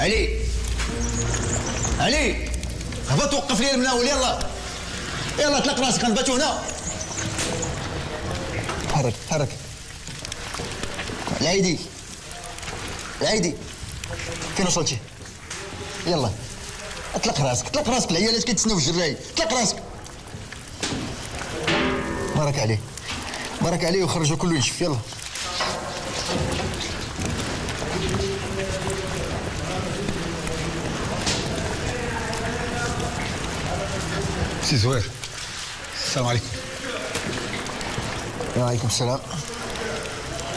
علي علي، هبط وقف لي المناول. يلا يلا اطلق راسك، غنباتو هنا. حرك حرك. العيدي العيدي، فين وصلتي؟ يلا اطلق راسك، اطلق راسك، العيالات كيتسناو في الجراي، اطلق راسك. بارك عليه بارك عليه، وخرجوا كله ينشف. يلا سي زوير، السلام عليكم. وعليكم السلام.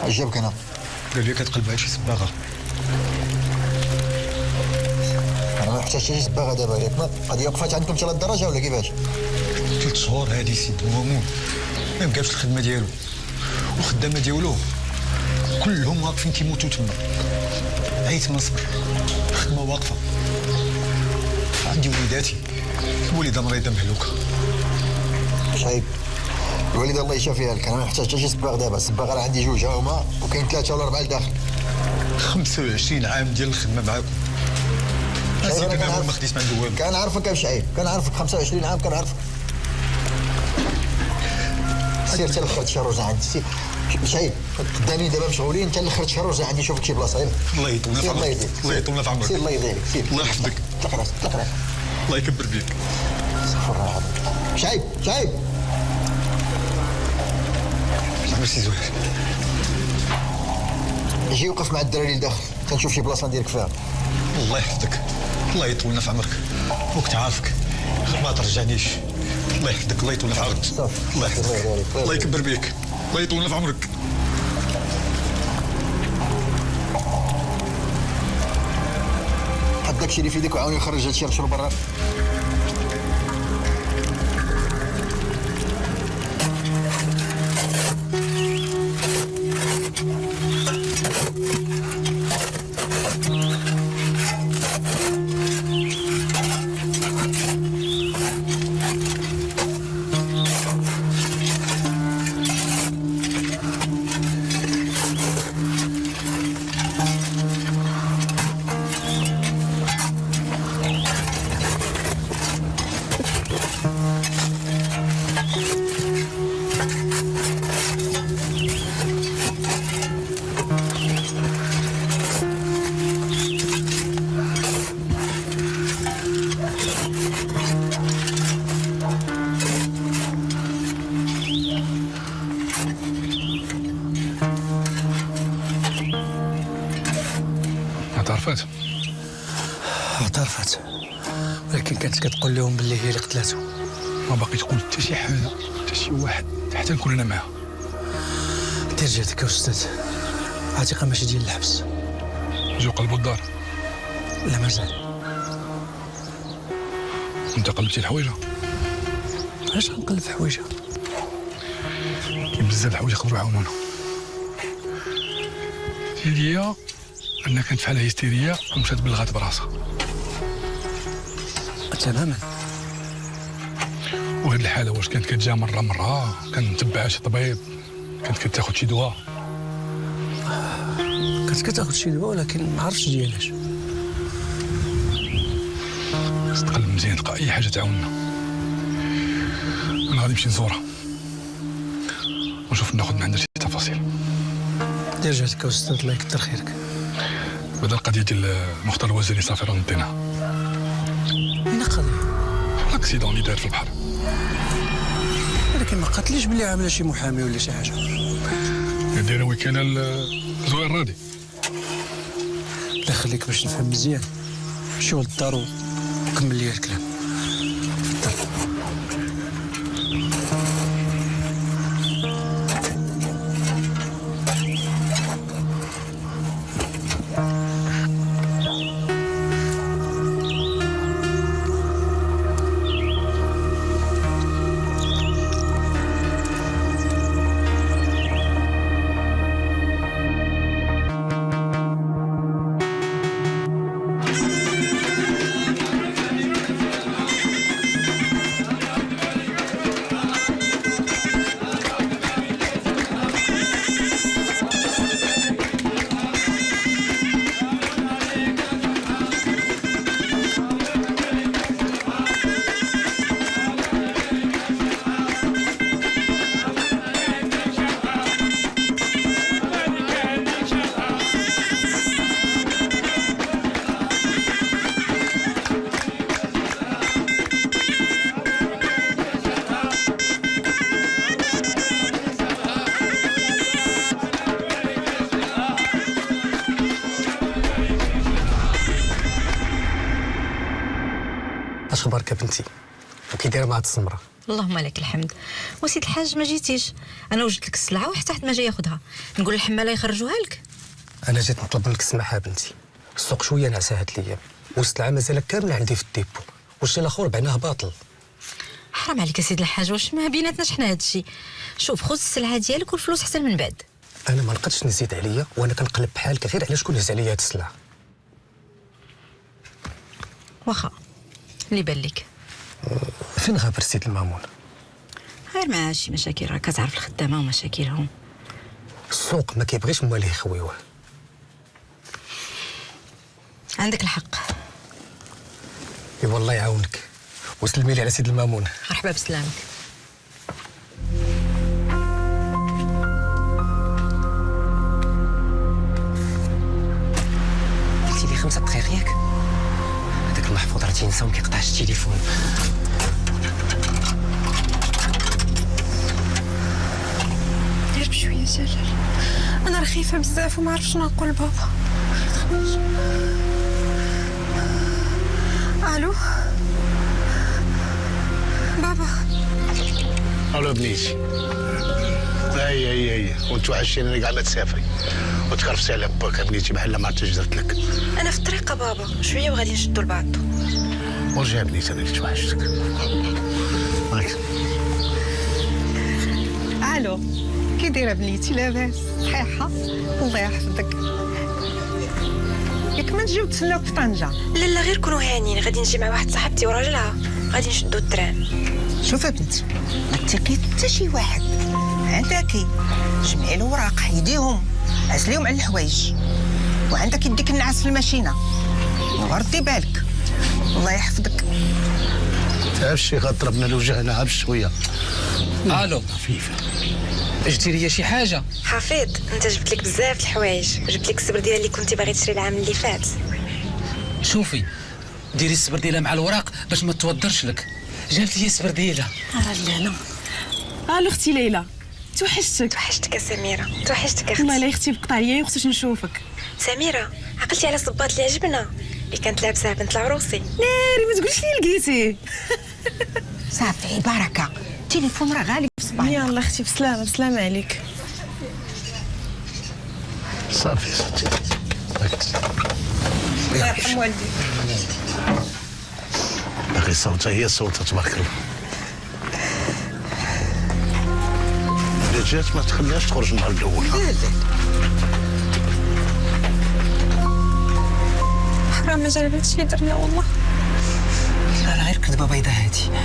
عجبك انا؟ قال لي كتقلب على شي صباغه. انا ما محتاجش شي صباغه دابا، ياك القضيه وقفات عندكم حتى للدرجه ولا كيفاش؟ 3 شهور هادي سيد مامون ما بقاش الخدمه ديالو، والخدامه ديالو كلهم واقفين كيموتوا تما. عييت من الصبر، الخدمه واقفه. عندي وليداتي، الوالده مريضه مهلوكه. شايب الوالده الله يشافيها لك، انا ما محتاج حتى شي صباغ دابا. الصباغه راه عندي 2 هما، وكاين 3 ولا 4 لداخل. 25 عام ديال الخدمه معاكم. سيدي انا ما خديت مع الدوام. كنعرفك شعيب، كنعرفك 25 عام كنعرفك. سير حتى لاخر شهر وزع عندي. سير شعيب، قدامي دابا مشغولين، حتى لاخر شهر وزع عندي. شوف لك شي بلاصه. يلا الله يطولنا في عمرك، الله يطولنا في عمرك. سير الله يهديك. سير الله يحفظك. اطلق راسك اطلق راسك. الله يكبر بيك. استغفر الله العظيم. شعيب شعيب، ميرسي زوير. جي وقف مع الدراري لداخل، كنشوف شي بلاصه نديرك فيها. الله يحفظك، الله يطولنا في عمرك. وقت عارفك ما ترجعنيش. الله يحفظك، الله يطولنا في عمرك. الله يحفظك، الله يكبر بيك، الله يطولنا في عمرك. حط داكشي اللي في يدك وعاوني يخرج هادشي غنشرو برا. اعترفت؟ اعترفت، ولكن كانت كتقول لهم باللي هي اللي قتلاتو. ما باقي تقول حتى شي حاجه، حتى شي واحد، حتى نكون انا معاها. دير جهدك يا استاذ، عتيقه ماشي ديال الحبس. جو قلبوا الدار. لا مازال. انت قلبتي الحويجه؟ علاش غنقلب في حوايجها؟ كاين بزاف الحوايج يقدروا يعاونونا. هي انها كانت في حاله هستيريه ومشات بلغات براسها. تماما. وهاد الحاله واش كانت كتجا مره كنتبعها شي طبيب، كانت كتاخذ شي دواء؟ كانت كتاخذ شي دواء ولكن ما عرفتش ديالاش. تقلب مزيان تلقى اي حاجه تعاوننا. انا غادي نمشي نزورها ونشوف ناخذ من عندها شي تفاصيل. دير جهدك يا استاذ، الله يكثر خيرك. بعد القضيه ديال المختار الوزيري صافي راه نديناها. اين قضيه؟ الاكسيدون اللي دار في البحر. ولكن ما قالتليش بلي عامله شي محامي ولا شي حاجه. دايره وكاله لزوير الرادي. الله يخليك باش نفهم مزيان. مشي للدار وكمل لي الكلام. تفضل. اخبارك بنتي؟ وكي دايره مع هاد السمره؟ اللهم لك الحمد. وسيد الحاج ما جيتيش، انا وجدت لك السلعه وحتى حد ما جاي ياخذها. نقول للحماله يخرجوها لك. انا جيت نطلب منك السماحه بنتي، السوق شويه نعسه هاد الايام والسلعه مازال كامله عندي في الديبو، والشيء الاخر بعناه باطل. حرام عليك يا سيد الحاج، واش ما بيناتناش حنا هاد الشيء؟ شوف خذ السلعه ديالك والفلوس حتى من بعد. انا ما نقدش نزيد عليا وانا كنقلب بحالك غير على شكون هز عليا هاد السلعه. واخا اللي بان لك. فين غابر السيد المامون؟ غير مع شي مشاكل، راك كتعرف الخدامه ومشاكلهم. السوق ما كيبغيش مواليه يخويوه. عندك الحق. ايوا الله يعاونك، وسلمي لي على سيد المامون. مرحبا بسلامك. قلتي لي 5 دقائق ياك؟ هذاك المحفوظ راه تينسى وما كيقطعش التليفون. غير بشويه جلال، انا راه خايفه بزاف وما عرفتش شنو نقول لبابا. الو بابا. الو بنيتي. هي وانت وحشتيني كاع ما تسافري وتكرفسي على باك بنيتي بحال ما عرفتش درت لك. انا في الطريقه بابا، شويه وغادي نشدوا لبعض. ورجع بنيتي انا اللي توحشتك. الو كي دايره بنيتي؟ لاباس صحيحه؟ الله يحفظك. ياك ما نجيو نتسناوك في طنجه؟ لا غير كونوا هانيين، غادي نجي مع واحد صاحبتي وراجلها، غادي نشدوا التران. شوف بنتي، ما تثقي حتى شي واحد. عندك جمعي الوراق، حيديهم، عزليهم على الحوايج، وعندك يديك النعاس في الماشينه، وردي بالك. الله يحفظك. تعرفي غضربنا لوجهنا بشويه. الو خفيفه. جبتي لي شي حاجه؟ حفيظ انت جبت لك بزاف الحوايج، وجبت لك الصبر ديالها اللي كنتي باغي تشري العام اللي فات. شوفي ديري الصبر ديالها مع الوراق باش ما توضرش لك. جابت لي الصبر ديالها. لالا. الو اختي ليلى، توحشتك يا سميره، توحشتك اختي. والله لا اختي بقطع عليا وخصنيش نشوفك. سميره عقلتي على الصباط اللي عجبنا اللي كانت لابساها بنت العروسي؟ ناري ما تقولش لي لقيتي. صافي بركه، التليفون راه غالي في الصباح. يلا اختي بسلامه، بسلامه عليك. صافي صافي. الله يرحم والديك. باقي صوتها هي صوتها تبارك الله. إذا جات ما تخليهاش تخرج النهار الاول. حرام ما جرب هادشي اللي درنا والله. لا غير كذبه بيضاء هادي،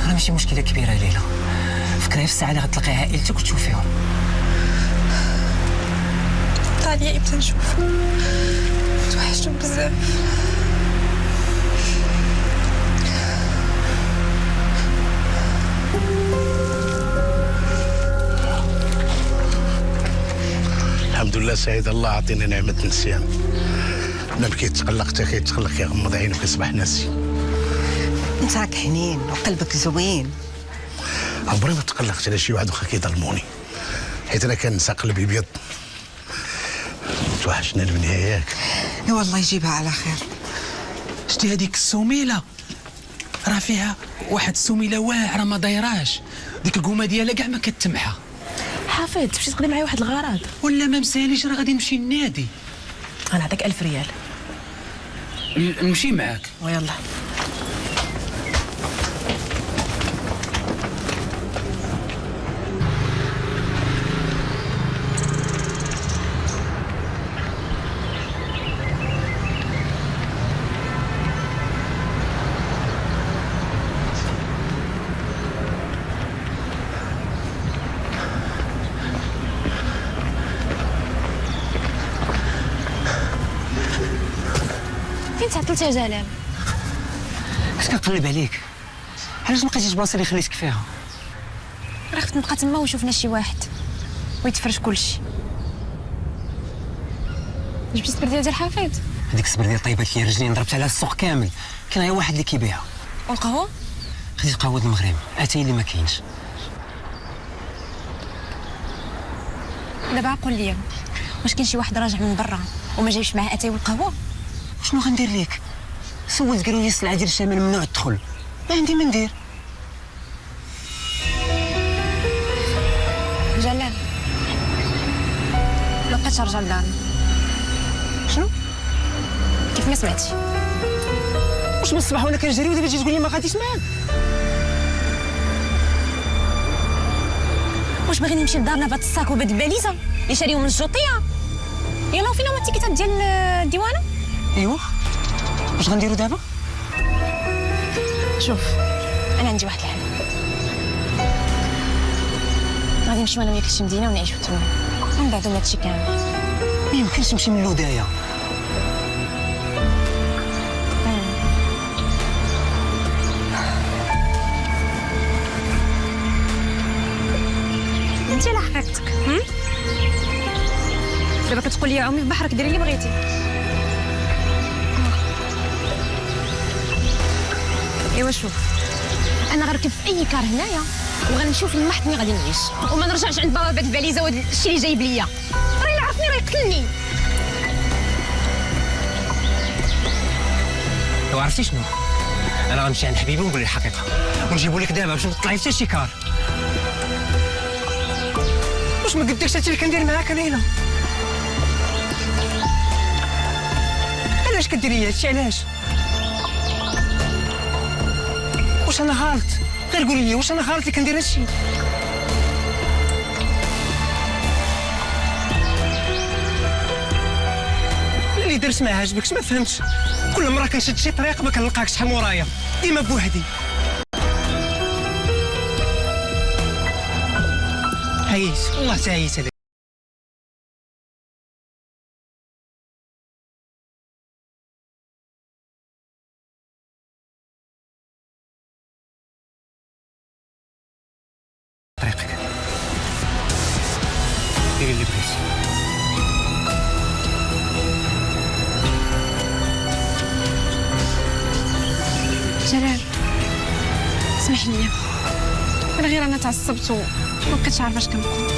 راه ماشي مشكله كبيره ليلى. فكري في الساعه اللي غتلقاي عائلتك وتشوفيهم. طالية امتى نشوف؟ توحشتو بزاف. الحمد لله سعيد، الله عطينا نعمة النسيان. انا كيتقلق حتى كيتقلق كيغمض عينه وكيصبح ناسي. انت راك حنين وقلبك زوين. عمري ما تقلقت على شي واحد واخا كيظلموني، حيت انا كنسى قلبي ابيض. توحشنا البنيه ياك؟ اي والله يجيبها على خير. شتي هذيك السميله راه فيها واحد السميله واعره ما دايراش، ديك القومه ديالها كاع ما كتمحى. حافظ تمشي تقضي معايا واحد الغرض. ولا ما مساليش راه غادي نمشي للنادي. غنعطيك 1000 ريال. نمشي معاك. ويلا. فين تعطلتي يا جلال؟ اش كنقلب عليك؟ علاش ما لقيتيش بلاصه اللي خليتك فيها؟ راه خفت نبقى تما ويشوفنا شي واحد ويتفرج كلشي. جبتي السبرديه ديال حفيظ؟ هذيك السبرديه طيبات لي رجلين، ضربت عليها السوق كامل، كاين غير واحد اللي كيبيعها. والقهوه؟ خديت قهوه المغرب، اتاي اللي ما كاينش. دابا قول لي، واش كاين شي واحد راجع من برا وما جايبش معاه اتاي والقهوه؟ شنو غندير ليك؟ سولت قالوا لي السلعه ديال الشمال ممنوع الدخول، ما عندي ما ندير. جلال ما بقيتش نرجع لدارنا. شنو؟ كيف ما سمعتي. واش من الصباح وانا كنجري ودابا تجي تقول لي ما غاديش معاك؟ واش باغي نمشي لدارنا بهاد الصاك وبهاد الباليزه اللي شاريهم من الجوطيه؟ يلا فين هما التيكيتات ديال الديوانه؟ ايوا واش غنديروا دابا؟ شوف انا عندي واحد الحل. غادي نمشيو انا وياك لشي مدينه ونعيشو تما ونبعدو من هادشي كامل. ما يمكنش نمشي من الودايه. انت على حقيقتك دابا كتقول لي عومي في بحرك ديري اللي بغيتي. ايوا شوف انا غنركب في اي كار هنايا وغنمشيو في المحط اللي غادي نعيش وما نرجعش عند بابا بهاد الباليزه وهاد الشيء اللي جايب ليا. راه الا عرفني راه يقتلني. لو عرفتي شنو؟ انا غنمشي عند حبيبي ونقول له الحقيقه ونجيبو لك دابا باش نطلعي حتى شي كار. واش ما قدكش هادشي اللي كندير معاك ليلى؟ علاش كديري هادشي علاش؟ واش انا غلط؟ غير قولي لي واش انا غلط اللي كندير هادشي؟ اللي درت ما عاجبكش ما فهمتش. كل مره كنشد شي طريق ما كنلقاكش شحال مورايا ديما بوحدي. عييت والله تعييت عليك. طريقك ديري اللي بغيتي. جلال اسمح لي انا غير انا تعصبت وما بقيتش عارفه اش كنقول.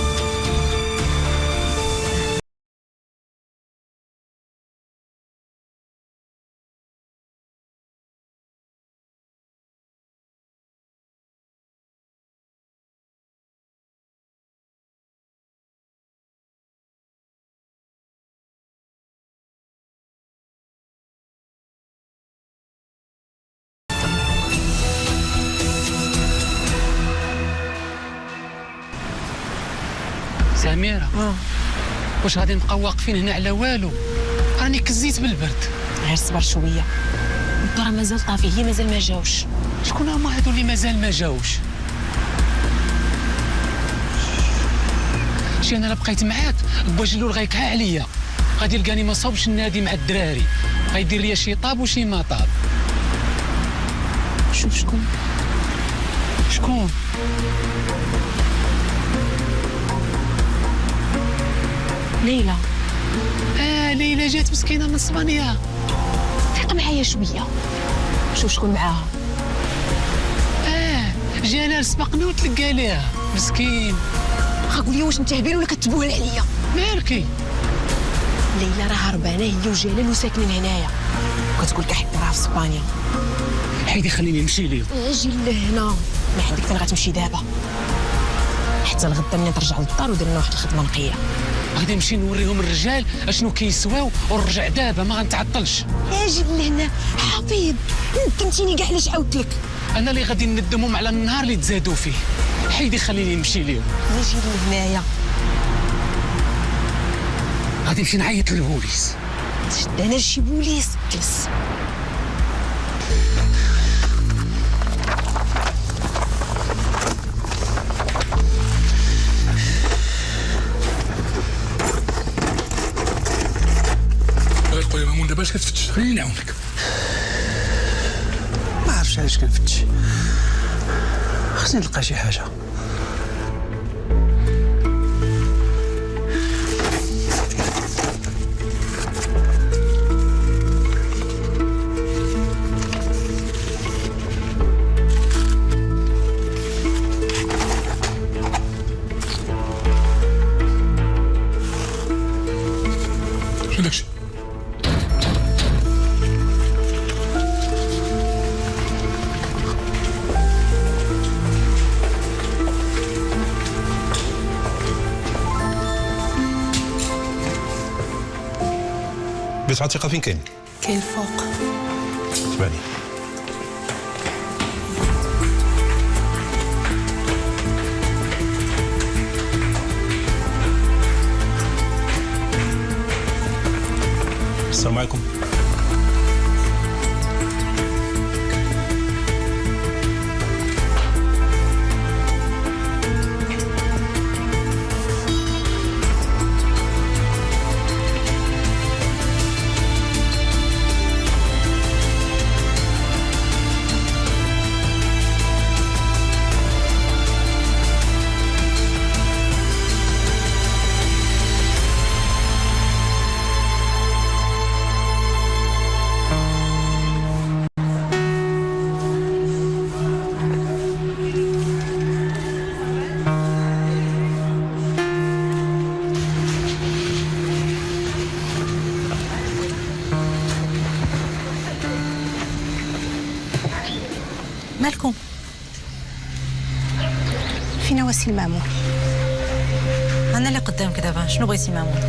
سميرة واش غادي نبقاو واقفين هنا على والو؟ راني كزيت بالبرد. غير صبر شويه الدار مازال طافي هي مازال ما جاوش. شكون هما هادو اللي مازال ما جاوش؟ شي انا بقيت معاك بواجلو رغيكها عليا غادي يلقاني ما صوبش النادي مع الدراري غيدير ليا شي طاب وشي ما طاب. شوف شكون؟ ليلى. ليلى جات مسكينه من اسبانيا. ثق معايا شويه. شوف شكون معاها. جلال سبقني وتلقى ليها مسكين. قول لي واش انت هبيل ولا كتبوها عليا؟ مالكي؟ ليلى راه هربانه هي وجلال وساكنين هنايا وكتقول كحيت راها في اسبانيا. حيدي خليني نمشي ليه. اجي لهنا ما عندك فين غتمشي دابا حتى الغدا ملي ترجع للدار ودير لنا واحد الخدمه نقيه. غادي نمشي نوريهم الرجال اشنو كيسواو ونرجع دابا ما غنتعطلش. اجي لهنا حفيظ ندمتيني كاع علاش عاودت لك. انا اللي غادي ندمهم على النهار اللي تزادوا فيه. حيدي خليني نمشي ليهم. اجي لهنايا غادي نمشي نعيط للبوليس. شد انا لشي بوليس جلس. خويا مامون دابا اش كتفتش؟ خليني نعاونك. ما عرفتش علاش كنفتش. خصني نلقى شي حاجه. شنو داكشي؟ بيت عتيقه فين كاين؟ كاين الفوق. تبعني. السلام عليكم. مالكم؟ فينا وسيل مامون؟ انا اللي قدامك دابا. شنو بغيتي مامون؟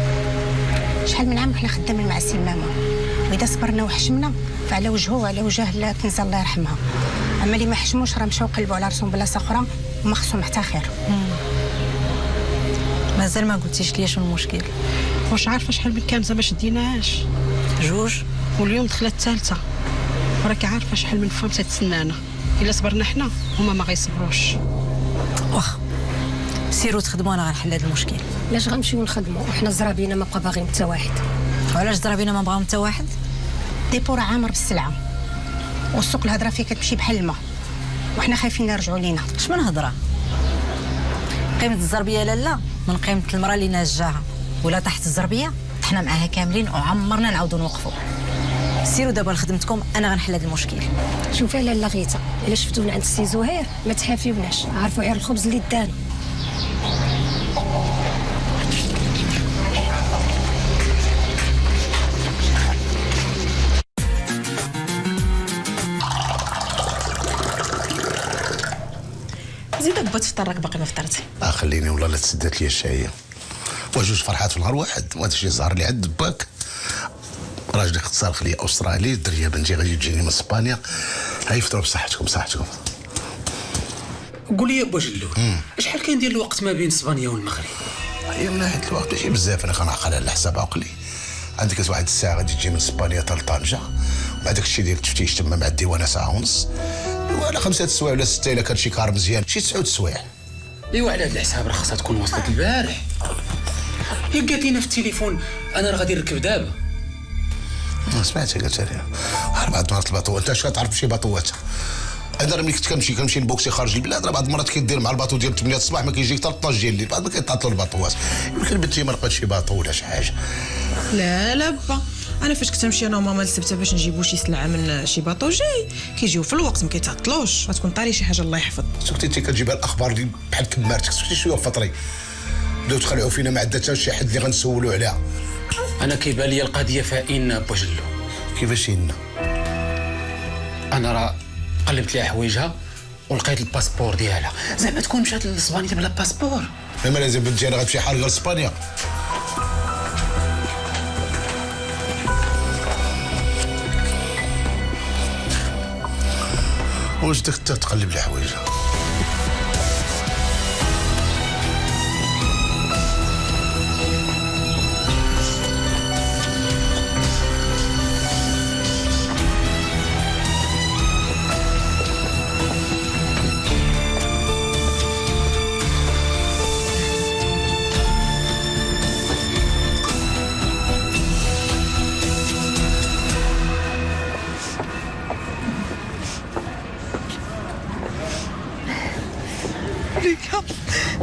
شحال من عام وحنا خدامين مع السي مامون، واذا صبرنا وحشمنا فعلى وجهه وعلى وجه كنزه الله يرحمها. اما اللي ما حشموش راه مشاو قلبوا على راسهم بلاصه اخرى وما خصهم حتى خير. مازال ما قلتيش ليا شنو المشكل. واش عارفه شحال من كامزه ما شديناهاش؟ جوج، واليوم دخلت الثالثه، وراكي عارفه شحال من فم تتسنانا. الا صبرنا حنا هما ما غيصبروش. واخا سيروا تخدموا، انا غنحل هذا المشكل. علاش غنمشيو نخدموا وحنا الزرابينه ما بقى باغيين حتى واحد؟ وعلاش ضربينا ما بغاهم حتى واحد؟ ديبو راه عامر بالسلعه، والسوق الهضره فيه كتمشي بحال الماء، وحنا خايفين يرجعوا لينا. اش من هضره؟ قيمه الزربيه لالا من قيمه المراه اللي ناجاها، ولا تحت الزربيه طحنا معاها كاملين وعمرنا نعاودوا نوقفوا. سيروا دابا لخدمتكم، انا غنحل هذا المشكل. شوفي لاله غيتا، الا شفتونا عند السي زهير ما تحافيوناش، عرفوا غير الخبز اللي دانا. زيد بغيت تفطرك باقي ما فطرتي. خليني والله لا تسدات لي الشايه. وجوج فرحات في نهار واحد، وهذا الشيء ظهر لي عند باك. راجلي اختصار خليه استرالي، الدريه بنتي غادي تجيني من اسبانيا. هاي فطروا بصحتكم بصحتكم. قول لي يا بوجلو، شحال كان دير الوقت ما بين اسبانيا والمغرب؟ هي من ناحيه الوقت ماشي بزاف، انا كنعقل على حساب عقلي. عندك واحد الساعه غادي تجي من اسبانيا حتى لطنجه، مع داك الشيء ديال التفتيش تما مع الديوانه ساعه ونص، وعلى 5 سوايع ولا 6 الا كان شي كار مزيان شي 9 سوايع. ايوا على هذا الحساب راه خاصها تكون وصلت البارح. هي قالت لينا في التليفون انا راه غادي نركب دابا. سمعتها قالت لي 4 مرات الباطو. انت اش كتعرف شي باطوات؟ انا ملي كنت كنمشي نبوكسي خارج البلاد، راه بعض المرات كيدير مع الباطو ديال 8 الصباح ما كيجيك حتى 12 ديال الليل، بعد ما كيتعطلوا الباطوات. يمكن بنتي ما لقاتش شي باطو ولا شي حاجه. لا با، انا فاش كنت نمشي انا وماما للسبته باش نجيبو شي سلعه من شي باطو جاي كيجيو في الوقت، ما كيتعطلوش. غتكون طاري شي حاجه الله يحفظ. سكتي انت كتجيبها الاخبار اللي بحال كمارتك، سكتي شويه فطري. بداو تخلعوا فينا ما عندها حتى شي حد اللي غنسولوا عليها. انا كيبان لي القضيه فائن بوجلو. كيفاش هنا؟ انا راه قلبت ليها حوايجها ولقيت الباسبور ديالها. زعما تكون مشات لاسبانيا بلا باسبور؟ ما لازم بنتي انا غتمشي حال غير اسبانيا. واش داك انت تقلب لي حوايجها؟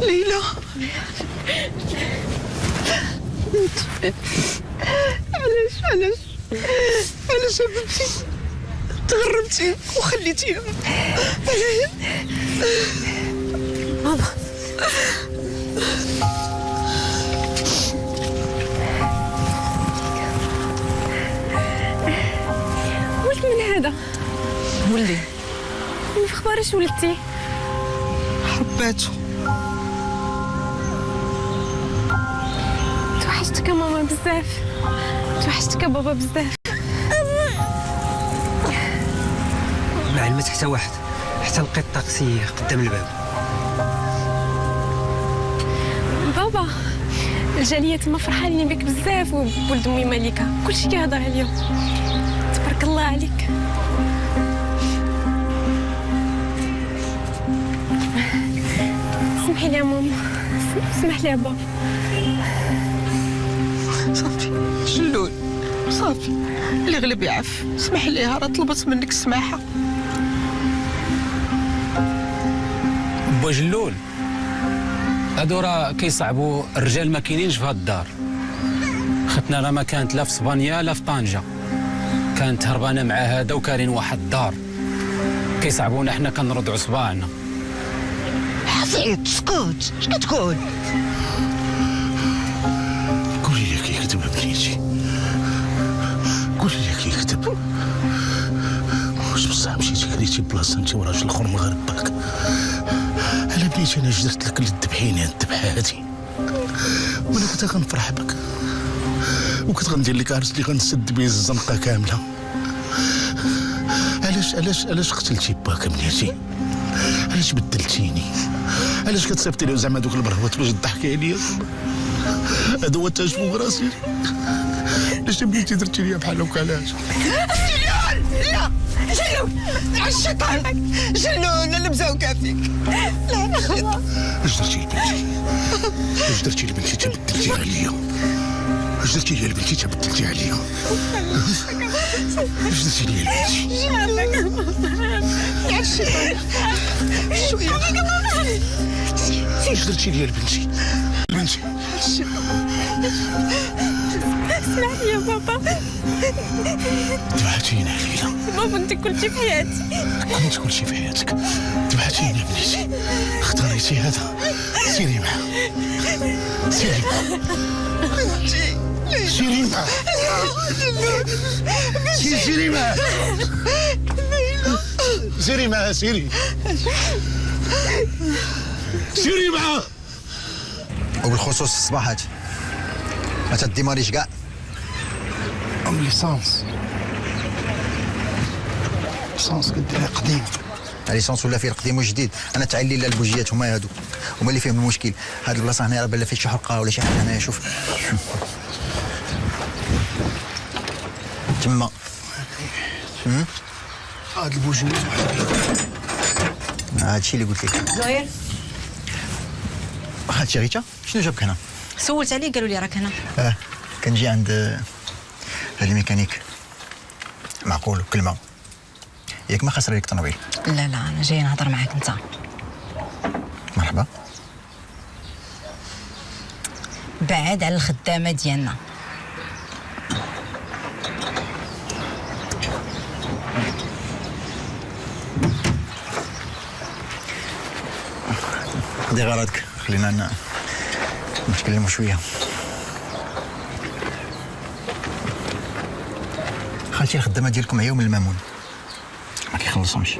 ليلى علاش يا بنتي تغربتي وخليتيها؟ ماما واش من هذا؟ ولدي في اخبارش ولدتي؟ حباتو توحشت توحشتك يا ماما بزاف، توحشتك يا بابا بزاف. ما علمت حتى واحد، حتى لقيت طاكسي قدام الباب. بابا الجاليه تما فرحانين بك بزاف، وبولد امي مليكه كلشي كيهضر عليهم. تبارك الله عليك. سمحي لي يا ماما، سمح لي يا بابا. صافي جلول، صافي اللي غلب يعف. اسمح ليها، راه طلبت منك السماحه. با جلول، هادو راه كيصعبوا الرجال ما كاينينش في هاد الدار. ختنا راه ما كانت لا في اسبانيا لا في طنجه، كانت هربانه مع هذا وكارين واحد الدار. كيصعبونا حنا كنردعوا صباعنا. حفيظ اسكت، اش كتقول؟ قولي لي كيكذب بنيتي، قولي لي كيكذب. واش بصح مشيتي كريتي بلاصه انت وراجل اخر مغرب باك؟ على بنيتي انا جدرت لك اللي تذبحيني الذبحه هادي، وانا كنت غنفرح بك وكنت غندير لك عرس اللي غنسد بيه الزنقه كامله. علاش قتلتي باك بنيتي؟ علاش بدلتيني؟ علاش كتصيفطي لي زعما دوك البرهوات باش تضحكي عليا؟ هذا هو التاج فوق راسي. علاش بنيتي درتي ليا بحال هكا؟ علاش؟ لا جلول، الشيطان جلول، انا مزوقه فيك. لا اش درتي لبنتي؟ اش درتي لبنتي تبدلتي عليا؟ اش درتي لي لبنتي تبدلتي عليا؟ اش درتي لي لبنتي؟ يا الشيطان شويه. اش درتي لي لبنتي؟ بنتي اسمح لي يا بابا. تبعتيني علينا بابا انت كلشي في حياتي. كنت كلشي في حياتك. تبعتيني بنيتي، اختاريتي هذا. سيري معاه، سيري معاه، سيري معاه، سيري معاه، سيري معاه، سيري معاه. وبالخصوص الصباحات ما تديماريش كاع. ليسانس كديرها قديم. ليسانس ولا فيه القديم والجديد. انا تعلي لا البوجيات هما هادو، هما اللي فيهم المشكل. هاد البلاصه هنا راه بالا فيه شي حرقه ولا شي حاجه. هنايا شوف تما هاد البوجيات هادشي اللي قلت لك. زهير، خالتي غيتا شنو جابك هنا؟ سولت عليه قالوا لي راك هنا. كنجي عند هاد الميكانيك. معقول كلمه ياك ما خسر لك الطوموبيل؟ لا انا جايه نهضر معاك انت. مرحبا. بعد على الخدامه ديالنا. خدي غرضك، خلينا نتكلموا شويه. خالتي الخدامه ديالكم عيوم المامون ما كيخلصهمش،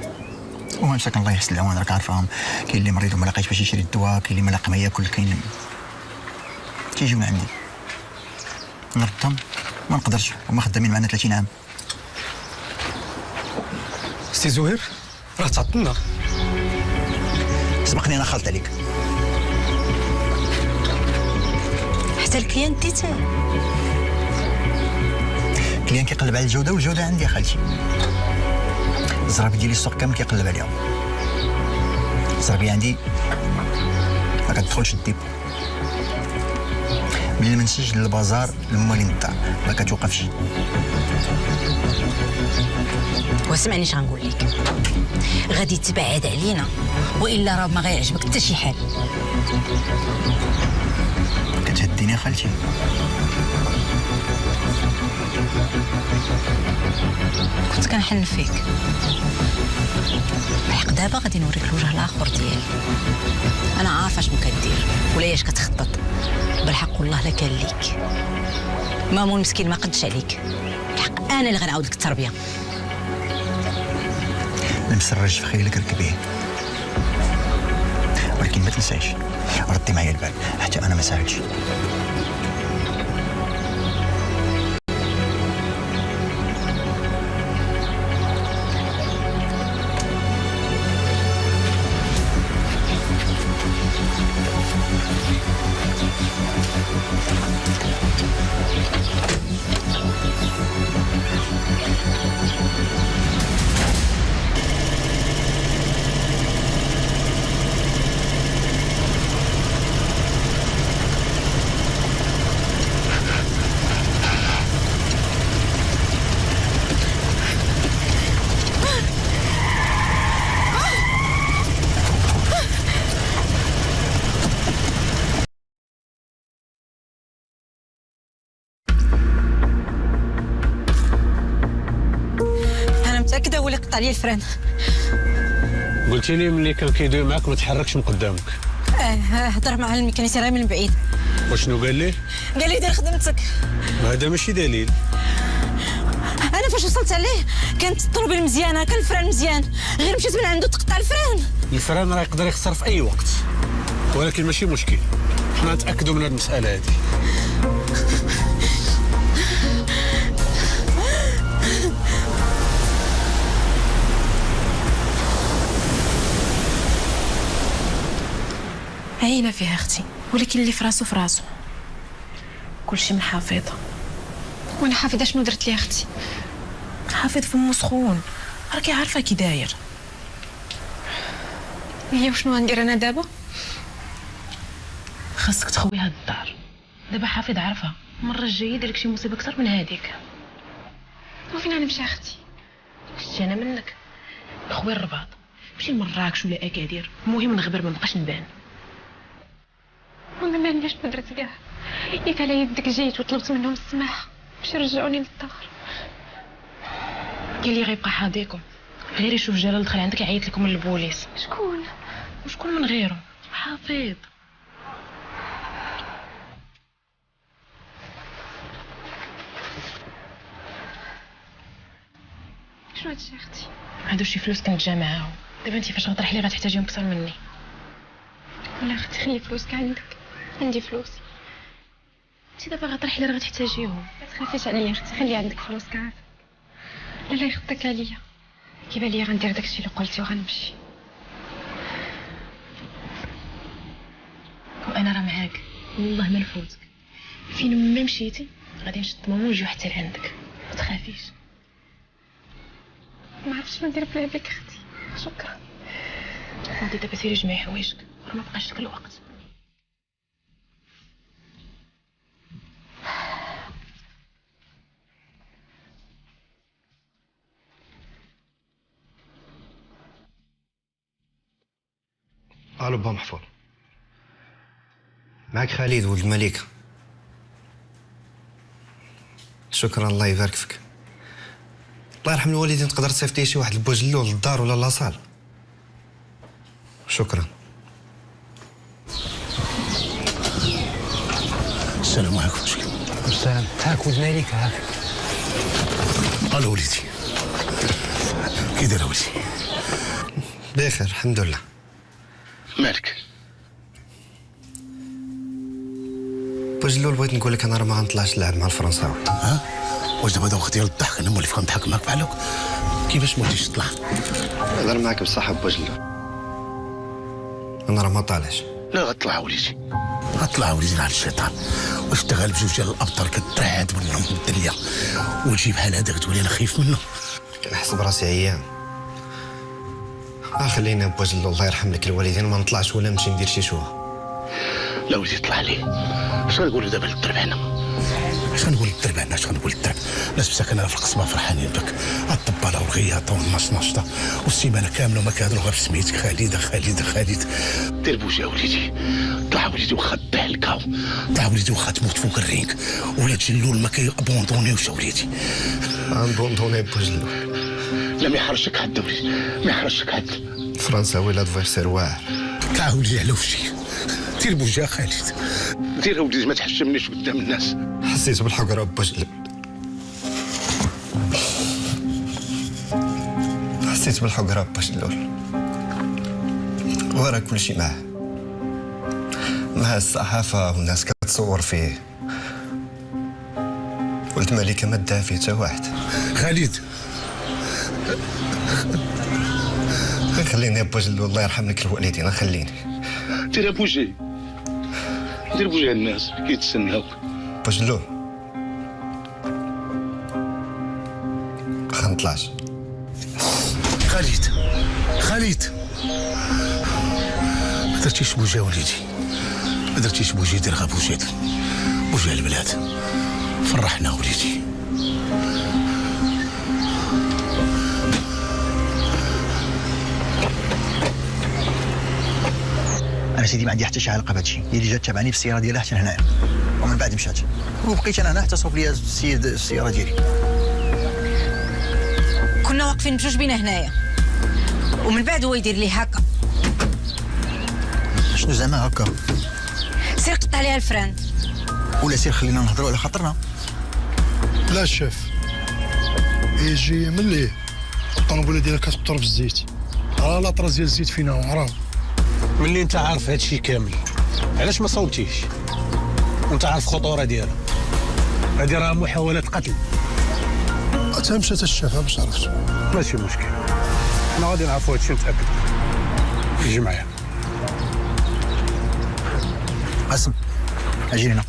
وما مساكن الله يحسن العوان راك عارفاهم. كاين اللي مريض وما لاقيش باش يشري الدواء، كاين اللي ما لاقي ما ياكل، كاين تيجيونا عندي نردهم ما نقدرش، هما خدامين معنا 30 عام. سي زهير راه تعطلنا. سبقني انا خالط عليك. حتى الكليان ديتاه. كليان كيقلب على الجوده، والجوده عندي خالتي. الزرابي ديالي السوق كامل كيقلب عليهم. الزرابي عندي ما كتدخلش الديب، من المنسج للبازار لموالين الدار ما كتوقفش. واسمعني اش غنقول لك، غادي تبعد علينا والا راه ما غيعجبك حتى شي حال. كتهديني خالتي. كنت كنحن فيك، الحق دابا غادي نوريك الوجه الاخر ديالي. انا عارفه شنو كدير ولا اش كتخطط. بالحق والله لا كان ليك مامون مسكين ما قدش عليك. الحق انا اللي غنعاود لك التربيه. المسرج في خيلك ركبيه، ولكن ما تنساش ردي معايا البال، حتى انا ما ساهلش. متاكده هو اللي قطع لي الفران. قلتي لي ملي كان كيدوي معاك ما تحركش من قدامك. هضر مع الميكانيسي راه من بعيد. وشنو قال لي؟ قال لي دير خدمتك. هذا ماشي دليل. انا فاش وصلت عليه كانت الطروبيل مزيانه، كان الفران مزيان، غير مشيت من عنده تقطع الفران. الفران راه يقدر يخسر في اي وقت، ولكن ماشي مشكل، حنا نتاكدوا من هذه المساله هذه. عينا فيها اختي، ولكن اللي في راسو في راسو. كلشي من حافظه. وانا حافظه شنو درت لي اختي؟ حافظ فمو سخون، راكي عارفه كي داير. هي وشنو غندير انا دابا؟ خاصك تخوي هاد الدار. دابا حافظ عارفه، المره الجايه ديرلك شي مصيبه اكثر من هذيك. وفين غنمشي اختي؟ شتي انا منك، خوي الرباط، مشي لمراكش ولا اكادير، المهم نغبر ما بقاش نبان. وانا ما عنديش ما درت كاع، ياك على يدك جيت وطلبت منهم السماح باش يرجعوني للدار. قال لي غيبقى حاضيكم، غير يشوف جلال دخل عندك يعيط لكم من البوليس. شكون؟ وشكون من غيره؟ حافظ. شنو هادشي اختي؟ هادو شي فلوس كنت جامعاهم، دابا انت فاش غترحلي غتحتاجيهم اكثر مني. ولا اختي خلي فلوسك عندك، عندي فلوسي. انت دابا غترحلي راه غتحتاجيهم. ما تخافيش عليا اختي، خلي عندك فلوسك عافاك. لا يخطك عليا، كيبان ليا غندير داكشي اللي قلتي وغنمشي. وانا راه معاك، والله ما نفوتك. فين ما مشيتي غادي نشد ماما ونجيو حتى لعندك، ما تخافيش. ما عرفتش شنو ندير بلا بك اختي. شكرا. غادي دابا سيري جمعي حوايجك، راه ما بقاش لك الوقت. الو با محفوظ، معك خالد ولد الملكة. شكرا الله يبارك فيك. الله يرحم الوالدين، تقدر تصيفطي شي واحد البوجلو للدار ولا لاصال؟ شكرا. السلام عليكم. السلام. هاك ولد الملكة هاك. الو وليدي، كي داير وليدي؟ بخير الحمد لله. مالك؟ بوجلول بغيت نقول لك انا راه ما غنطلعش نلعب مع الفرنساوي. ها؟ واش دابا دوك ديال الضحك انا مولي فهم نضحك معاك بحال هكا؟ كيفاش ما وديش تطلع؟ نهضر معاك بصح بوجلول، انا راه ما طالعش. لا غطلع وليدي، غطلع وليدي على الشيطان. واش انت غالب جوج ديال الابطال كترعد منهم الدنيا وتجي بحال هذاك تولي انا خايف منه؟ كنحس براسي عيان. خلينا بوجلول الله يرحم لك الوالدين، ما نطلعش ولا نمشي ندير شي شوها. لا وليدي طلع لي. اش غنقولوا دابا للدربانه؟ اش غنقول للدربانه؟ اش غنقول للدرب؟ الناس مساكنه في القصبه فرحانين بك، الطباله والغياطه والنشنشطه والسيمانه كامله وما كيهضروا غير بسميتك خالد خالد خالد. دير بوجه وليدي، طلع وليدي واخا تهلكا، طلع وليدي واخا تموت فوق الرينك، ولاد جلول ما كيابوندونيوش وليدي. ابوندوني بوجلول؟ لا ما يحرشك حد وليدي، ما يحرشك حد. فرنساوي لادفيرسير واعر. طلع وليدي على وجهي، دير بوجه خالد، دير وليدي ما تحشمنيش قدام الناس. حسيت بالحقره بوجلول، حسيت بالحقره بوجلول، ورا كلشي معاه، مع الصحافه والناس كتصور فيه. ولد الملكة ما داها فيه حتى واحد. خالد خليني بوجلول الله يرحم لك الوالدين، خليني. دير بوجهي، دير بوجه الناس كيتسناوك. بوجلول خنطلاش. خالد خالد، ما درتيش بوجه وليدي، ما درتيش بوجه، دير غير بوجه البلاد. فرحنا وليدي. انا سيدي ما عندي حتى شي علاقه بهادشي، هي اللي جات تبعني في السياره ديالها حتى هنايا، ومن بعد مشات وبقيت انا هنا حتى صوب لي السياره ديالي. كنا كنا واقفين بجوج بينا هنايا، ومن بعد هو يدير لي هكا. شنو زعما هكا؟ سير قطع ليها الفران، ولا سير خلينا نهضروا على خاطرنا. لا الشيف، يجي ملي الطوموبيله ديالك كتبطر بالزيت، راه لاطراز ديال الزيت فينا راه. ملي انت عارف هادشي كامل علاش ما صوبتيش وانت عارف الخطوره ديالها؟ هادي راه محاوله قتل. حتى مشات الشافه باش عرفت. ماشي مشكل، حنا غادي نعرفوا هادشي نتاكد. يجي معايا. قاسم اجي هنا.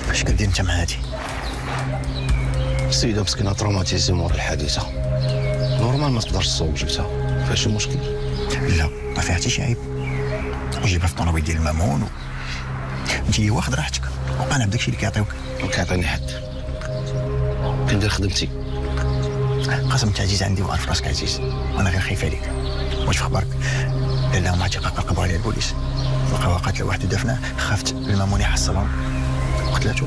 اش كدير انت مع هادي؟ السيده مسكينه تروماتيزي مور الحادثه، نورمال ما تقدرش تصوب جبتها، فيها شي مشكل؟ لا ما فيها حتى شي عيب، وجيبها في الطوموبيل ديال المامون انت واخد راحتك وقانا بداكشي اللي كيعطيوك. ما كيعطيني حد، كندير خدمتي. قسم انت عزيز عندي وعارف راسك عزيز، وانا غير خايف عليك. واش في اخبارك؟ لا مع تيقا قلقبوا عليها البوليس، لقاوها قاتله واحد ودفناه، خافت المامون يحصلهم وقتلاتو.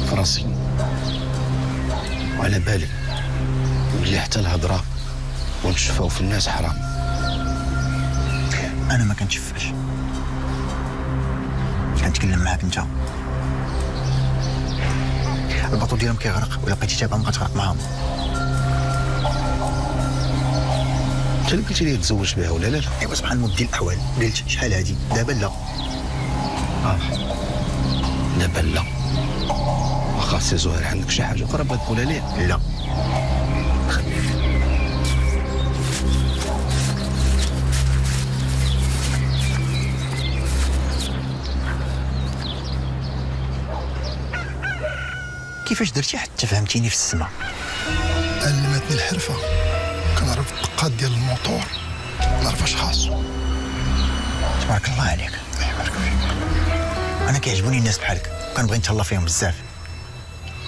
فراسي وعلى بالي بلي حتى الهضره ونتشفاو في الناس حرام. انا ما كنتشفاش، كنتكلم معاك انت. الباطو ديالهم كيغرق، ولا بقيتي تابع بقى تغرق معاهم. انت اللي قلتي لي تزوج بها ولا لا؟ ايوا سبحان مبدل الاحوال، قلت شحال هادي دابا لا. دابا لا. واخا سي زهير عندك شي حاجه اخرى بغيت تقولها ليه؟ لا. كيفاش درتي حتى فهمتيني في السما؟ علمتني الحرفه، كنعرف الدقات ديال الموتور، نعرف اش خاصو. تبارك الله عليك. الله يبارك فيك. انا كيعجبوني الناس بحالك، كنبغي نتهلا فيهم بزاف.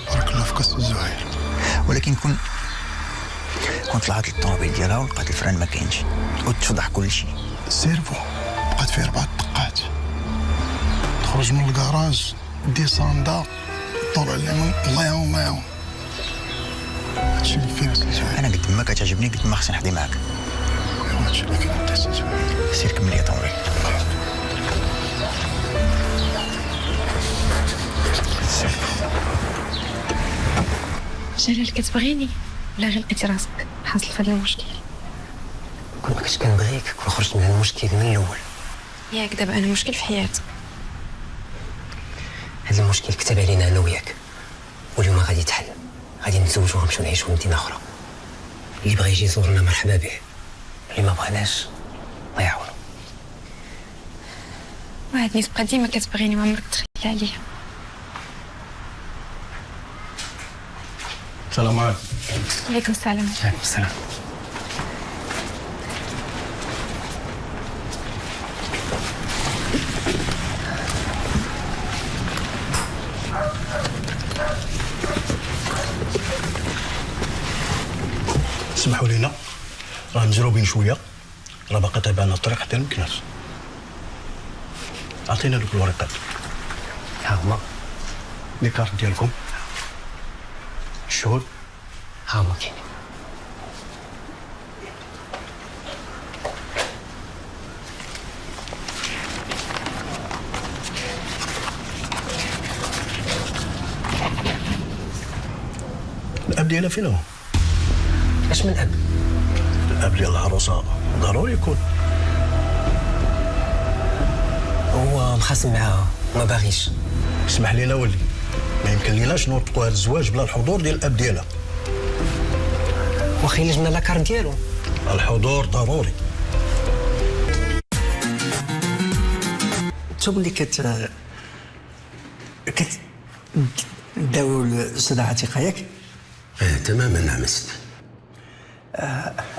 بارك الله فيك السي زهير. ولكن كنت طلعت للطوموبيل ديالها ولقيت الفران ما كاينش وتفضح كل شيء. السيرفو بقات فيه 4 دقات، تخرج من الكراج ديساندا طول على اليمين، الله يعاون الله يعاون. هادشي اللي فيه السي زهير. انا قد ما كتعجبني قد ما خصني نحضي معاك. ايوا هادشي اللي كاين السي زهير. سير كمل لي الطوموبيل. جلال كتبغيني ولا غير لقيتي راسك حاصل في هذا المشكل؟ كون ما كنتش كنبغيك كون خرجت من المشكل من الاول. ياك دابا انا مشكل في حياتي. هذا المشكل كتب علينا انا وياك، واليوم غادي يتحل، غادي نتزوجوا ونمشيو نعيشوا في مدينه اخرى. اللي بغى يجي يزورنا مرحبا به، اللي ما بغاناش الله يعاونو. وهاد الناس بقى ديما كتبغيني ما عمرك تخلى عليا. السلام عليكم. عليكم السلام. عليكم السلام. اسمحوا لينا راه مزروبين شويه، راه باقي تابعنا الطريق حتى المكناس. عطينا دوك الورقات. ها هما لي كارت ديالكم، الشهود ها هما كاينين. الاب ديالها فين هو؟ اش من اب؟ الاب ديال العروسه ضروري يكون. هو مخاصم معاها ما باغيش. اسمح لينا ولي، ما يمكن ليناش نوثقوا هذا الزواج بلا الحضور ديال الاب ديالها. واخا الا جبنا لاكار ديالو الحضور ضروري. انتم اللي داو الاستاذ عتيقه ياك؟ تماما نعم السيد.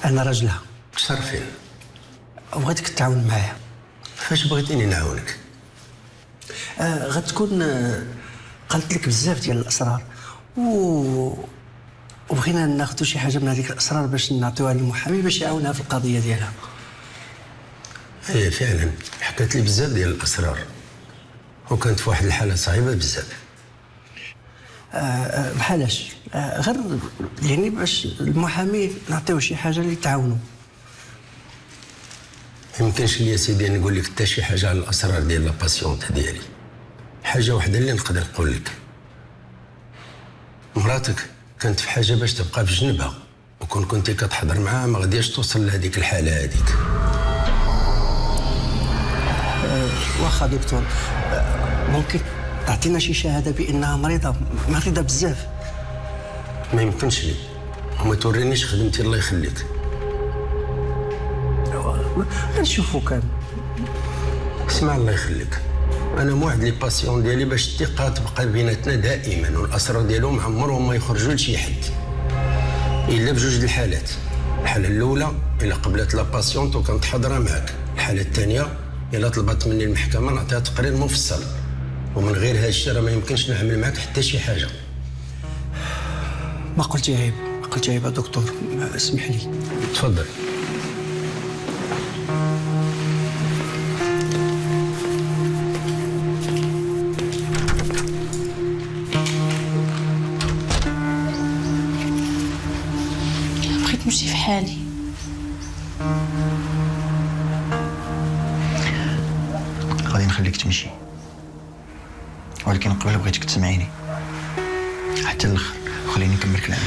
انا راجلها. تشرفين. بغيتك تعاون معايا. فاش بغيتيني نعاونك؟ غتكون قالت لك بزاف ديال الاسرار وبغينا ناخذوا شي حاجه من هذيك الاسرار باش نعطيوها للمحامي باش يعاونها في القضيه ديالها. ايه فعلا حكات لي بزاف ديال الاسرار وكانت في واحد الحاله صعيبه بزاف. بحالاش غير يعني باش المحامي نعطيوه شي حاجه اللي تعاونوا. ما يمكنش لي يا سيدي نقول لك حتى شي حاجه على الاسرار ديال لا باسيونت ديالي. حاجه وحده اللي نقدر نقول لك، مراتك كانت في حاجه باش تبقى في جنبها، وكون كنتي كتحضر معاها ما غاديش توصل لهذيك الحاله هذيك. واخا دكتور، ممكن تعطينا شي شهاده بانها مريضه بزاف؟ ما يمكنش لي، وما تورينيش خدمتي الله يخليك. نشوفوا كان. اسمع الله يخليك، انا موعد لي باسيون ديالي باش الثقه تبقى بيناتنا دائما، والاسرار ديالهم عمرهم ما يخرجوا لشي حد الا بجوج الحالات. الحاله الاولى الا قبلت لا باسيونت وكانت حاضره معك، الحاله الثانيه الا طلبت مني المحكمه نعطيها تقرير مفصل، ومن غير هذا الشيء راه ما يمكنش نعمل معك حتى شي حاجه. ما قلتي عيب، يا دكتور، اسمح لي. تفضل. بغيت نمشي في حالي. غادي نخليك تمشي، ولكن قبل بغيتك تسمعيني حتى الاخر وخليني نكمل كلامي.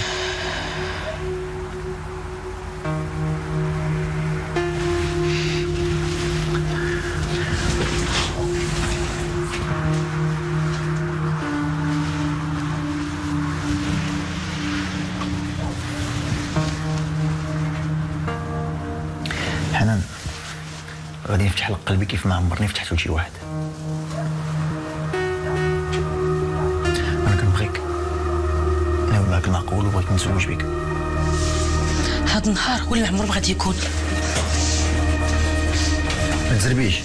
حنان، غادي نفتح لك قلبي كيف ما عمرني فتحته لشي واحد. انا كنبغيك، ناوي معاك نعقول وبغيت نتزوج بك. هاد النهار ولا عمره ما غادي يكون. ما تزربيش،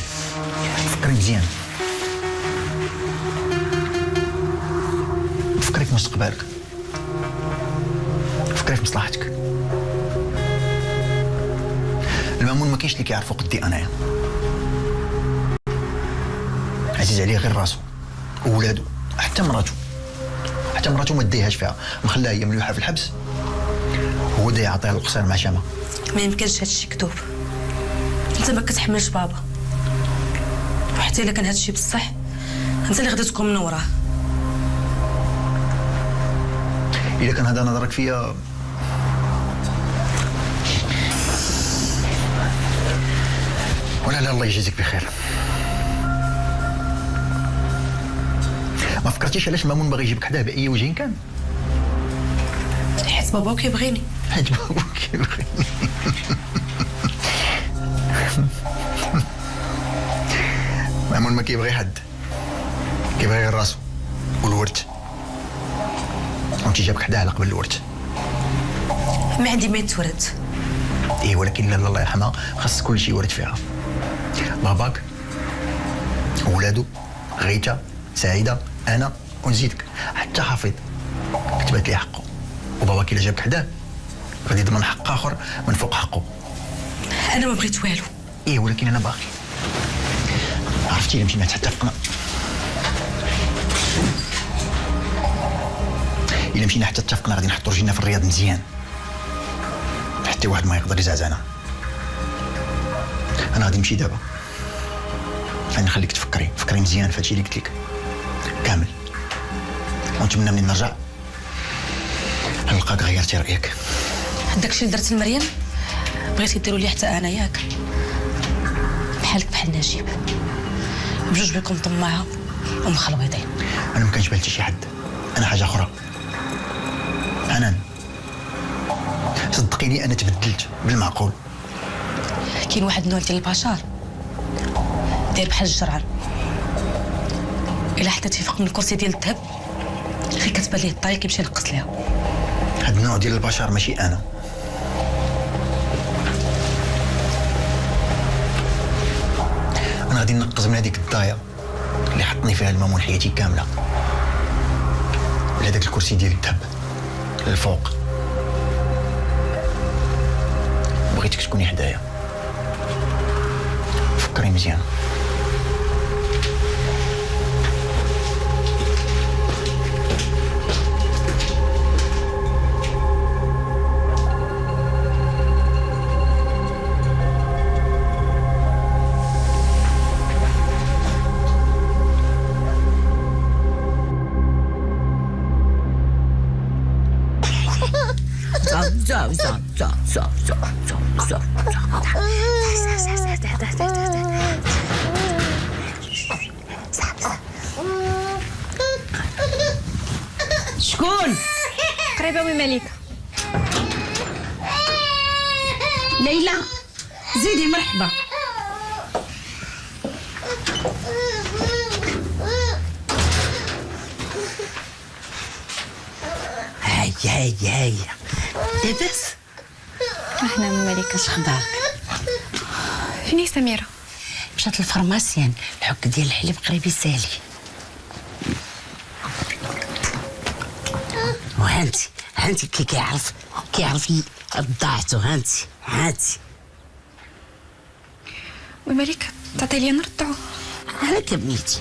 فكري مزيان، فكري في مستقبلك، فكري في مصلحتك. المامون ما كاينش اللي كيعرفو قدي انايا، عزيز عليه غير راسو وولادو، حتى مراته ما ديهاش فيها، مخلاها هي ملوحه في الحبس، هو دا يعطيها القصير مع شامه. ما يمكنش هادشي كذوب، انت ما كتحملش بابا، وحتى الا كان هادشي بصح انت اللي غادي تكون من وراه. الا كان هذا نظرك فيا ولا لا، الله يجازيك بخير. ما فكرتيش علاش مامون باغي يجيبك حداه باي وجه كان؟ حيت بابا كيبغيني. حيت بابا كيبغيني. مامون ما كيبغي حد، كيبغي غير راسو والورث، وانت جابك حداه على قبل الورث. ما عندي ما يتورث. ايه ولكن لا الله يرحمها خاص كل شيء ورد فيها. باباك، ولادو، غيتا، سعيده، انا ونزيدك حتى حفيظ كتبت لي حقه، وباباك الا جابك حداه غادي يضمن حق اخر من فوق حقه. انا ما بغيت والو. ايه ولكن انا باغي. عرفتي الا مشينا حتى اتفقنا، الا مشينا حتى اتفقنا غادي نحطو رجلنا في الرياض مزيان، حتى واحد ما يقدر يزعزعنا. انا غادي نمشي دابا، غادي نخليك تفكري مزيان في هادشي اللي قلت لك كامل، ونتمنى منين نرجع نلقاك غيرتي رايك. داكشي اللي درت لمريم بغيتي ديروا لي حتى انا، ياك؟ بحالك بحال نجيب، بجوج بكم طماعه ومخلوطين. انا ما كنجبال حتى شي حد، انا حاجه اخرى. حنان، صدقيني انا تبدلت بالمعقول. كاين واحد النوع ديال البشر داير بحال الجرعان، الا حطيتيه فوق من الكرسي ديال الذهب غير كتبان ليه الطريق يمشي ينقص ليها. هاد النوع ديال البشر ماشي انا. انا غادي ننقز من هذيك الدايه اللي حطني فيها المامون حياتي كامله لهداك الكرسي ديال الذهب للفوق. بغيتك تكوني حدايا. فكري مزيان. شكون؟ قريبه من مليكه. ليلى زيدي مرحبا. هيا لاباس؟ احنا من مليكه. اش اخبارك؟ فيني سميره؟ مشات للفارماسيان الحك ديال الحليب قريب يسالي. هانتي كيعرف ضاعتو. هانتي ومليكه تعطي لي نرضعو. هاك بنيتي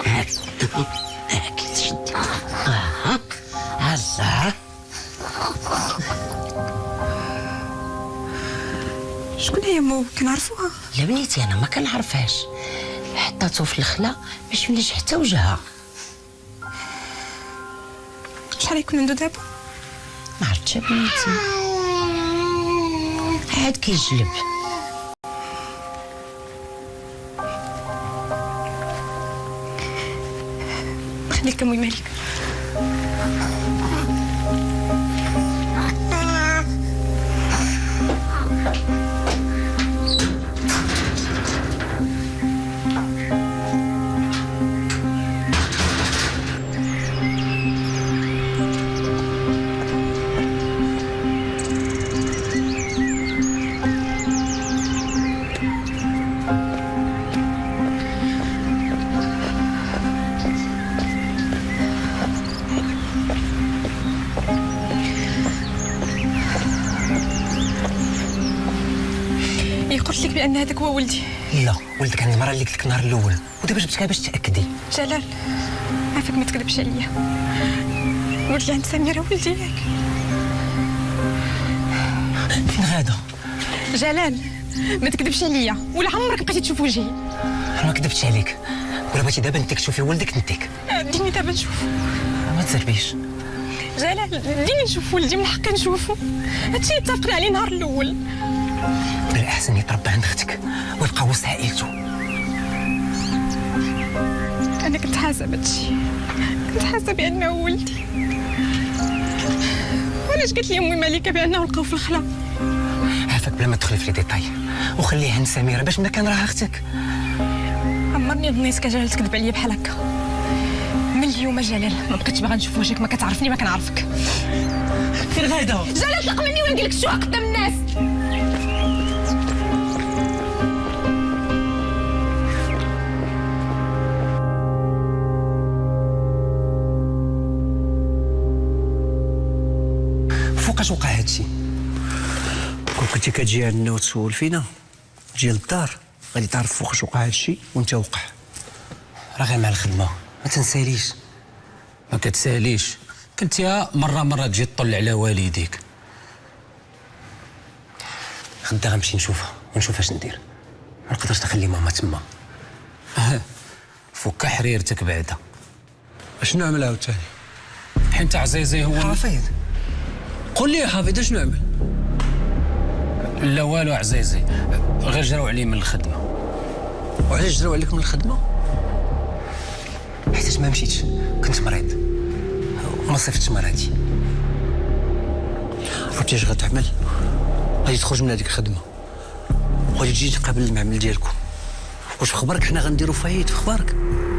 هاك تشدي. الله. شكون هي مو كنعرفوها؟ لا بنيتي انا ما كنعرفهاش، حطاتو في الخلا باش مليش حتى وجهها. شحال يكون عنده دابا؟ ما عرفتش بنيتي، عاد كيجلب. خليك امي مالك. قلت لك بان هذاك هو ولدي. لا ولدك عند المراه اللي قلت لك النهار الاول، ودابا جبتك باش تاكدي. جلال عافاك ما تكذبش عليا، قلت لي عند سميره ولدي ياك. فين غاده؟ جلال ما تكذبش عليا، ولا عمرك بقيتي تشوف وجهي. انا ما كذبتش عليك، ولا بغيتي دابا انت تشوفي ولدك نتيك. ديني دابا نشوف. ما تزربيش جلال، ديني نشوف ولدي، من حقي نشوفه. هادشي اللي اتفقنا عليه النهار الاول. بالأحسن يتربى عند اختك ويبقى وسط عائلته. انا كنت حاسه بهادشي، كنت حاسه بانه ولدي. وعلاش قالت لي امي مالكه بانه لقاو في الخلا؟ عافاك بلا ما تدخلي في لي ديتاي، وخليها عند سميره باش ملي كان راها اختك. عمرني ظنيتك جلال تكذب عليا بحال هكا. من اليوم جلال ما بقيتش باغا نشوف وجهك، ما كتعرفني ما كنعرفك. فين غاده؟ جلال طلق مني ولا نقول لك شو قدام الناس. فوقاش وقع هادشي؟ كون كنتي كتجي عندنا وتسول فينا تجي للدار غادي تعرف فوقاش وقع هادشي وانت وقع. راه غير مع الخدمه ما تنساليش. ما كتساليش، كنت يا مره تجي تطل على والديك. غدا غنمشي نشوفها ونشوف اش ندير، ما نقدرش نخلي ماما تما. فك حريرتك بعدا. اش نعمل عاوتاني؟ حيت عزيزي هو حفيظ قول لي يا حفيظ اش نعمل؟ لا والو عزيزي، غير جراو عليه من الخدمه. وعلاش جراو عليك من الخدمه؟ حيتاش ما مشيتش، كنت مريض وما صيفتش مراتي. عرفتي اش غتعمل؟ غادي تخرج من هذيك الخدمه وغادي تجي تقابل المعمل ديالكم. واش في خبارك حنا غنديروا فايت؟ في خبارك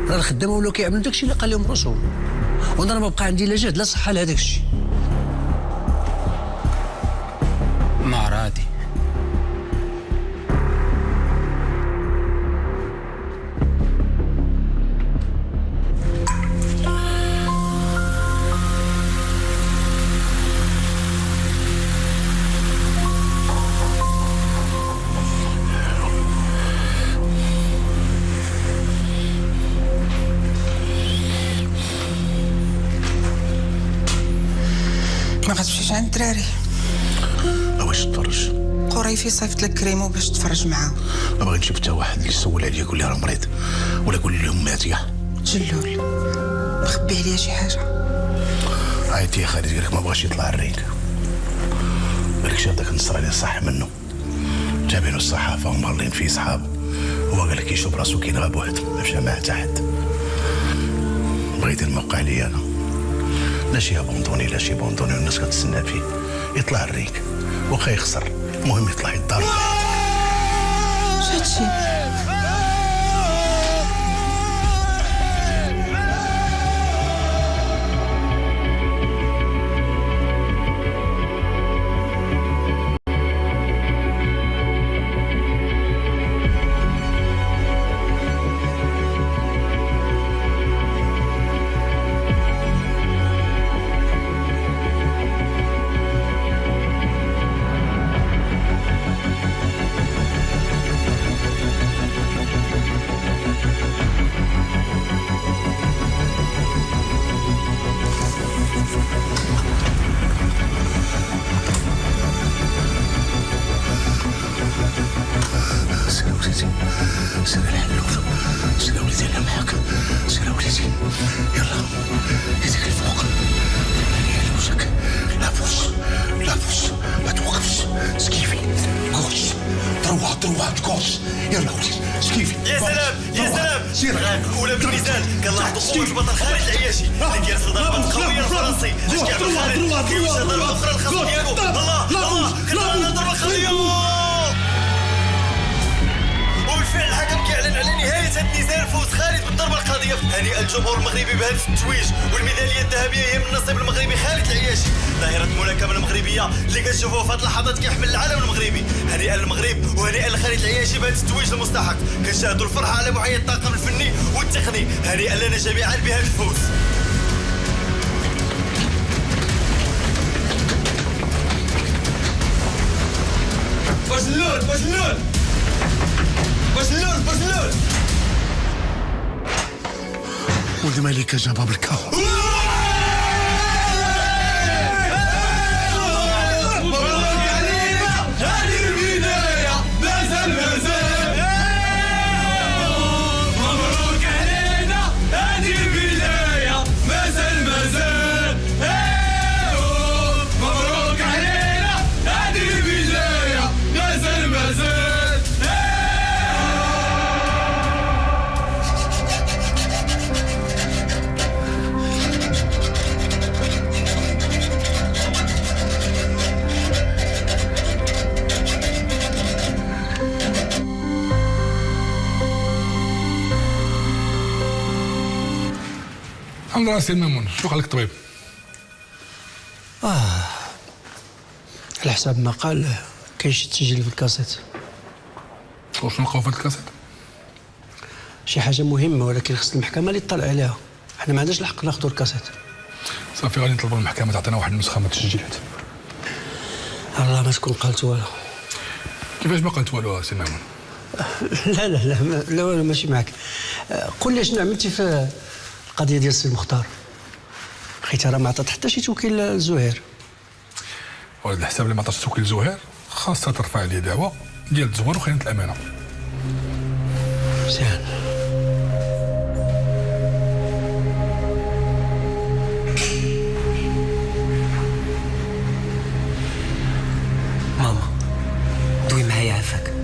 راه الخدامه ولاو كيعملوا داكشي اللي قال لهم راسهم، وانا راه ما بقى عندي لا جهد لا صحه لهذاك الشيء. ما رادي تمشيش عند الدراري؟ واش تفرج؟ قريفي صيفط لك كريمو باش تفرج معاه. ما بغيت نشوف حتى واحد اللي يسول عليا يقول لي راه مريض ولا يقول لهم مات يا جلول، مخبي عليا شي حاجه؟ عيطي يا خالد قال لك ما بغاش يطلع الرينغ، قال لك شاف داك النصر اللي صح منه، جابينو الصحافه ومهلين فيه صحابه، هو قال لك يشوف راسو كينغى بوحدو ما مشى معاه حتى حد. بغيت الموقع لي انا لا شي بوندوني لا شي بوندوني والناس كتسنى فيه، يطلع الرينغ واخا يخسر المهم يطلع يضارب. شاتشي سير الحلوف، سير وليدي انا معاك، سير وليدي يلا يديك الفوق، على وجهك، لا بوس ما توقفش، سكيفي كوش دروات كوش، يلا وليدي سكيفي. يا سلام سير الاولى بالميزان كنلاحظوا قوه البطل خالد العياشي اللي كيرسل ضربات قويه الفرنسي باش كيعطي خالد كيوجه ضربه اخرى للخصم ديالو. الله كتبان ضربه خاليه وبالفعل الحكم كيعلن على نهايه هذا النزال فوز خالد بالضربه القاضيه. هنيئا الجمهور المغربي بهذا التتويج، والميداليه الذهبيه هي من النصيب المغربي خالد العياشي. ظاهره الملاكمه المغربيه اللي كنشوفوها في هذه اللحظات كيحمل العالم المغربي. هنيئا للمغرب وهنيئا لخالد العياشي بهذا التتويج المستحق. كنشاهدوا الفرحه على معين الطاقم الفني والتقني. هنيئا لنا جميعا بهذا الفوز. بجلول ولد مالك جابها بالكا. الحمد لله سي مامون، شو قال لك الطبيب؟ على حساب ما قال كاين شي تسجيل في الكاسيت. وشنو لقاو في الكاسيت؟ شي حاجه مهمه ولكن خص المحكمه اللي تطلع عليها، حنا ما عندناش الحق ناخذوا الكاسيت. صافي غادي نطلبوا المحكمه تعطينا واحد النسخه من التسجيلات. الله ما تكون قالت والو. كيفاش ما قلت والو سي مامون؟ لا والو ماشي معاك. قول لي شنو عملتي في القضيه ديال السي المختار؟ حيت راه ما عطات حتى شي توكيل لزهير. ولد الحساب اللي ما عطاش توكيل لزهير خاصها ترفع عليه دعوه ديال التزوير وخيانه الامانه. مزيان. ماما دوي معايا عافاك.